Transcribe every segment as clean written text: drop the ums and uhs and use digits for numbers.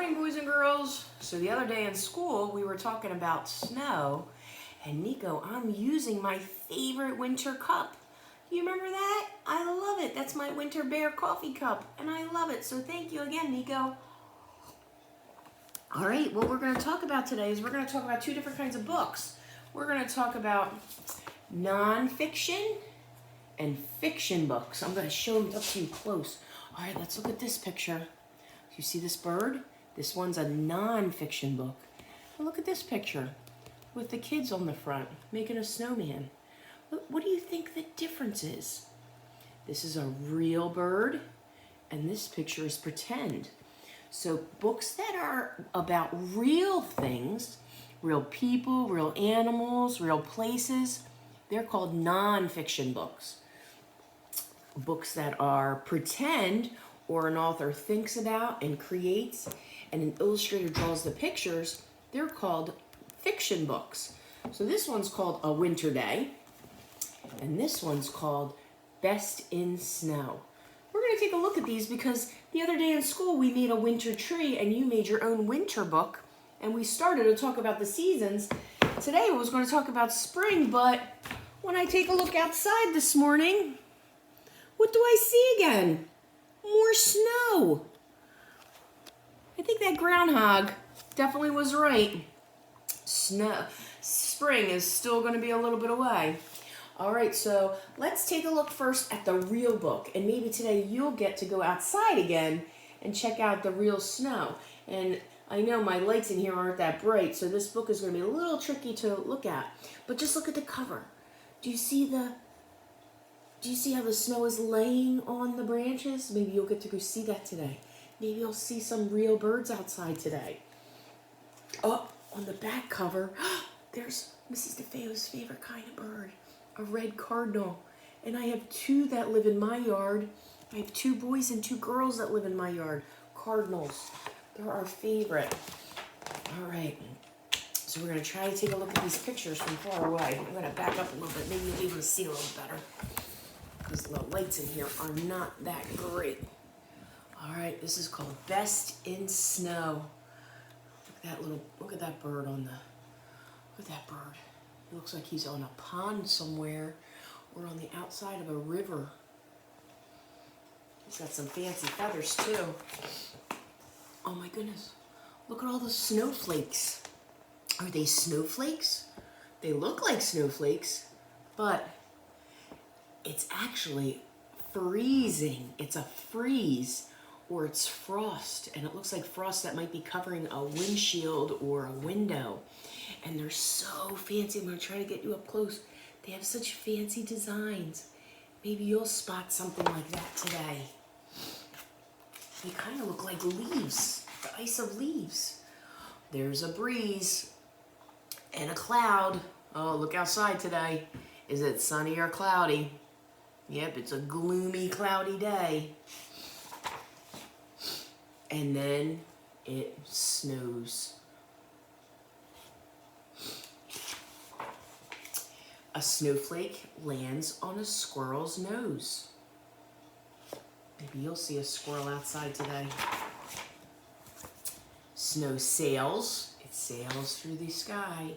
morning, boys and girls. So the other day in school, we were talking about snow. And Nico, I'm using my favorite winter cup. You remember that? I love it. That's my Winter Bear coffee cup. And I love it. So thank you again, Nico. All right, what we're going to talk about today is we're going to talk about two different kinds of books. We're going to talk about nonfiction and fiction books. I'm going to show them up to you close. All right, let's look at this picture. You see this bird? This one's a nonfiction book. And look at this picture with the kids on the front making a snowman. What do you think the difference is? This is a real bird, and this picture is pretend. So books that are about real things, real people, real animals, real places, they're called nonfiction books. Books that are pretend, or an author thinks about and creates, and an illustrator draws the pictures, they're called fiction books. So this one's called A Winter Day, and this one's called Best in Snow. We're going to take a look at these because the other day in school we made a winter tree and you made your own winter book, and we started to talk about the seasons. Today we was going to talk about spring, but when I take a look outside this morning, what do I see again? More snow. I think that groundhog definitely was right. Spring is still going to be a little bit away. All right, so let's take a look first at the real book. And maybe today you'll get to go outside again and check out the real snow. And I know my lights in here aren't that bright, so this book is going to be a little tricky to look at. But just look at the cover. Do you see how the snow is laying on the branches? Maybe you'll get to go see that today. Maybe you'll see some real birds outside today. Oh, on the back cover, there's Mrs. DeFeo's favorite kind of bird, a red cardinal. And I have two that live in my yard. I have two boys and two girls that live in my yard. Cardinals. They're our favorite. All right. So we're going to try to take a look at these pictures from far away. I'm going to back up a little bit. Maybe you'll be able to see a little better, because the lights in here are not that great. All right, this is called Best in Snow. Look at that bird look at that bird. It looks like he's on a pond somewhere or on the outside of a river. He's got some fancy feathers too. Oh my goodness, look at all the snowflakes. Are they snowflakes? They look like snowflakes, but it's actually freezing. It's a freeze, or it's frost, and it looks like frost that might be covering a windshield or a window. And they're so fancy. I'm going to try to get you up close. They have such fancy designs. Maybe you'll spot something like that today. They kind of look like leaves, the ice of leaves. There's a breeze and a cloud. Oh, look outside today. Is it sunny or cloudy? Yep, it's a gloomy, cloudy day. And then it snows. A snowflake lands on a squirrel's nose. Maybe you'll see a squirrel outside today. Snow sails. It sails through the sky.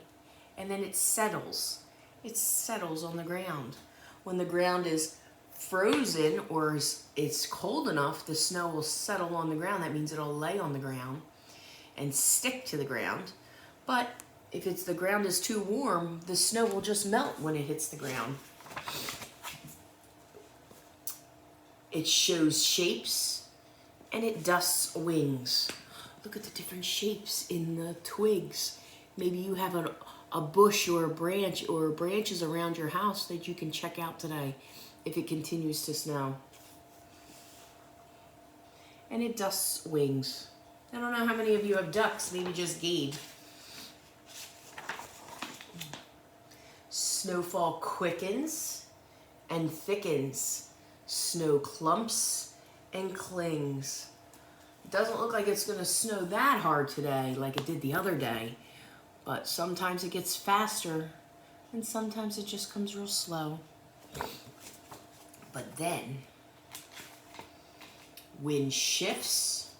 And then it settles. It settles on the ground. When the ground is frozen or it's cold enough, the snow will settle on the ground. That means it'll lay on the ground and stick to the ground. But if the ground is too warm, the snow will just melt when it hits the ground. It shows shapes and it dusts wings. Look at the different shapes in the twigs. Maybe you have a bush or a branch or branches around your house that you can check out today if it continues to snow. And it dusts wings. I don't know how many of you have ducks, maybe just Gabe. Snowfall quickens and thickens. Snow clumps and clings. It doesn't look like it's going to snow that hard today like it did the other day, but sometimes it gets faster and sometimes it just comes real slow. But then wind shifts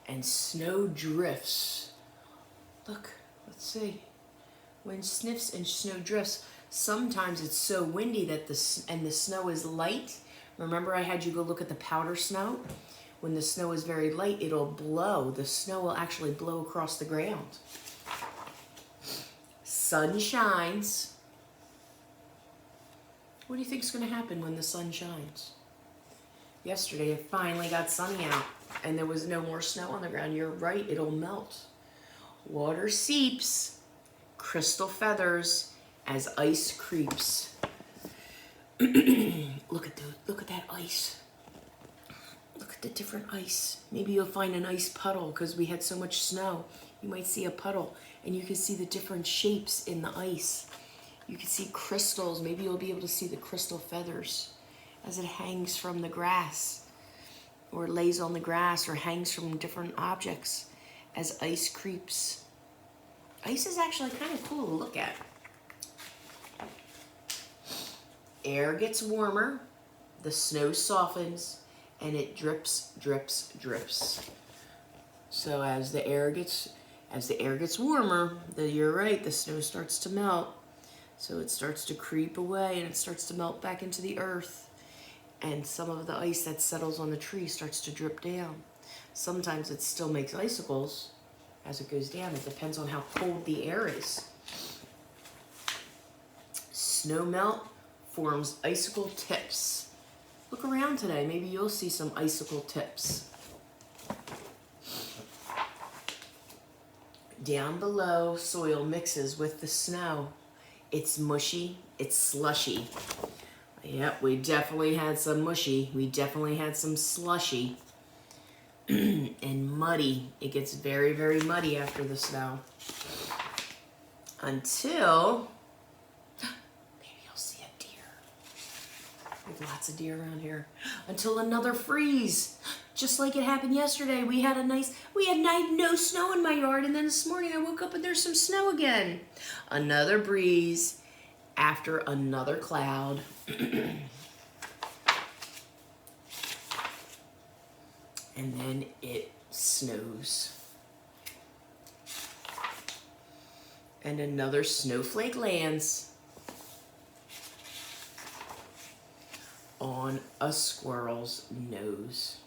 and snow drifts. Look, let's see. Wind sniffs and snow drifts. Sometimes it's so windy that the snow is light. Remember I had you go look at the powder snow? When the snow is very light, it'll blow. The snow will actually blow across the ground. Sun shines. What do you think is going to happen when the sun shines? Yesterday it finally got sunny out and there was no more snow on the ground. You're right, it'll melt. Water seeps, crystal feathers as ice creeps. Look at that ice. Look at the different ice. Maybe you'll find an ice puddle because we had so much snow. You might see a puddle and you can see the different shapes in the ice. You can see crystals. Maybe you'll be able to see the crystal feathers as it hangs from the grass or lays on the grass or hangs from different objects as ice creeps. Ice is actually kind of cool to look at. Air gets warmer, the snow softens, and it drips, drips, drips. So as the air gets warmer, you're right, the snow starts to melt. So it starts to creep away and it starts to melt back into the earth. And some of the ice that settles on the tree starts to drip down. Sometimes it still makes icicles as it goes down. It depends on how cold the air is. Snow melt forms icicle tips. Look around today. Maybe you'll see some icicle tips. Down below, soil mixes with the snow. It's mushy, it's slushy. Yep, we definitely had some mushy. We definitely had some slushy. And muddy. It gets very, very muddy after the snow. Until maybe you'll see a deer. There's lots of deer around here. Until another freeze. Just like it happened yesterday. We had no snow in my yard, and then this morning I woke up and there's some snow again. Another breeze after another cloud. And then it snows. And another snowflake lands on a squirrel's nose.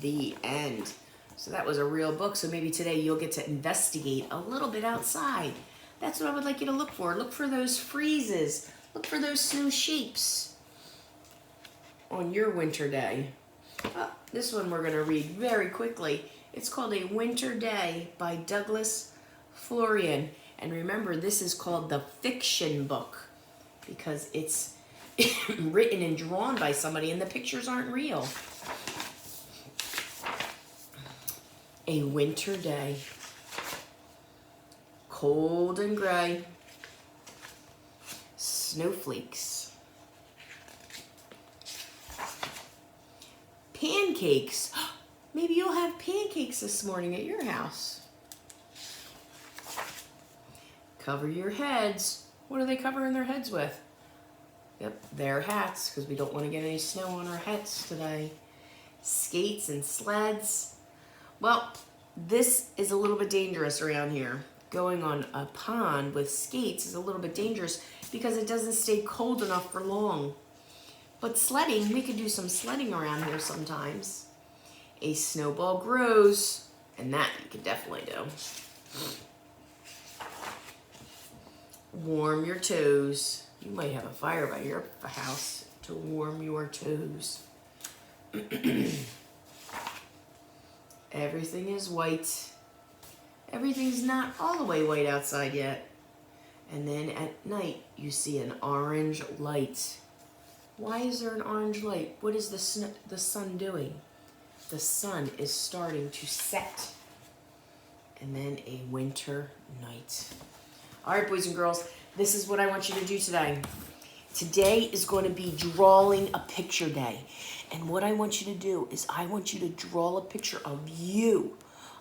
The end. So that was a real book. So maybe today you'll get to investigate a little bit outside. That's what I would like you to look for. Look for those freezes. Look for those snow shapes on your winter day. This one we're going to read very quickly. It's called A Winter Day by Douglas Florian. And remember, this is called the fiction book because it's written and drawn by somebody and the pictures aren't real. A winter day, cold and gray, snowflakes, pancakes. Maybe you'll have pancakes this morning at your house. Cover your heads. What are they covering their heads with? Yep, their hats, because we don't want to get any snow on our hats today. Skates and sleds. Well, this is a little bit dangerous around here. Going on a pond with skates is a little bit dangerous because it doesn't stay cold enough for long. But sledding, we could do some sledding around here sometimes. A snowball grows, and that you could definitely do. Warm your toes. You might have a fire by your house to warm your toes. Everything is white. Everything's not all the way white outside yet. And then at night, you see an orange light. Why is there an orange light? What is the sun doing? The sun is starting to set. And then a winter night. All right, boys and girls, this is what I want you to do today. Today is going to be drawing a picture day. And what I want you to do is I want you to draw a picture of you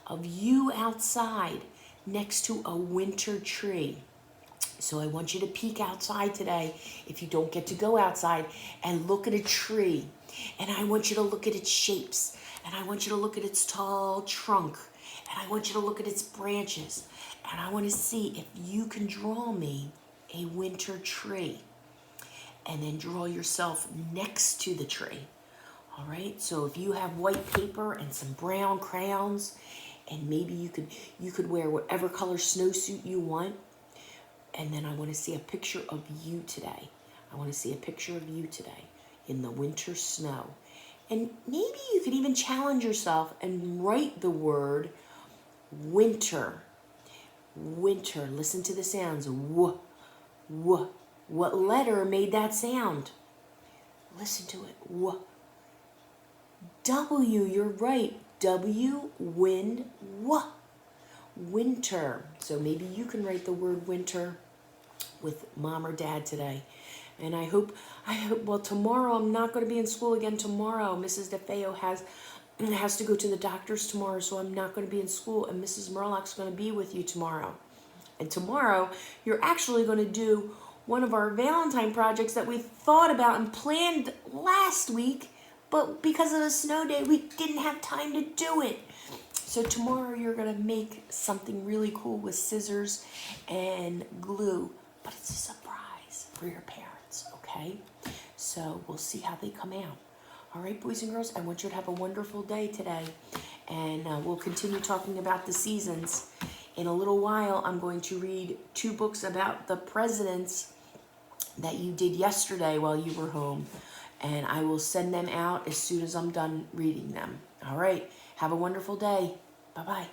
outside next to a winter tree. So I want you to peek outside today if you don't get to go outside and look at a tree And I want you to look at its shapes. And I want you to look at its tall trunk. And I want you to look at its branches. And I want to see if you can draw me a winter tree. And then draw yourself next to the tree. All right, so if you have white paper and some brown crayons, and maybe you could wear whatever color snowsuit you want. And then I want to see a picture of you today. I want to see a picture of you today in the winter snow. And maybe you could even challenge yourself and write the word winter. Winter. Listen to the sounds. W, w. What letter made that sound? Listen to it. W. W, you're right. W, wind, w. Winter. So maybe you can write the word winter with mom or dad today. And I hope, well, tomorrow I'm not going to be in school again tomorrow. Mrs. DeFeo has to go to the doctor's tomorrow, so I'm not going to be in school. And Mrs. Murlock's going to be with you tomorrow. And tomorrow, you're actually going to do one of our Valentine projects that we thought about and planned last week, but because of the snow day, we didn't have time to do it. So tomorrow you're going to make something really cool with scissors and glue, but it's a surprise for your parents, okay? So we'll see how they come out. All right, boys and girls, I want you to have a wonderful day today, and we'll continue talking about the seasons. In a little while, I'm going to read 2 books about the presidents that you did yesterday while you were home. And I will send them out as soon as I'm done reading them. All right. Have a wonderful day. Bye-bye.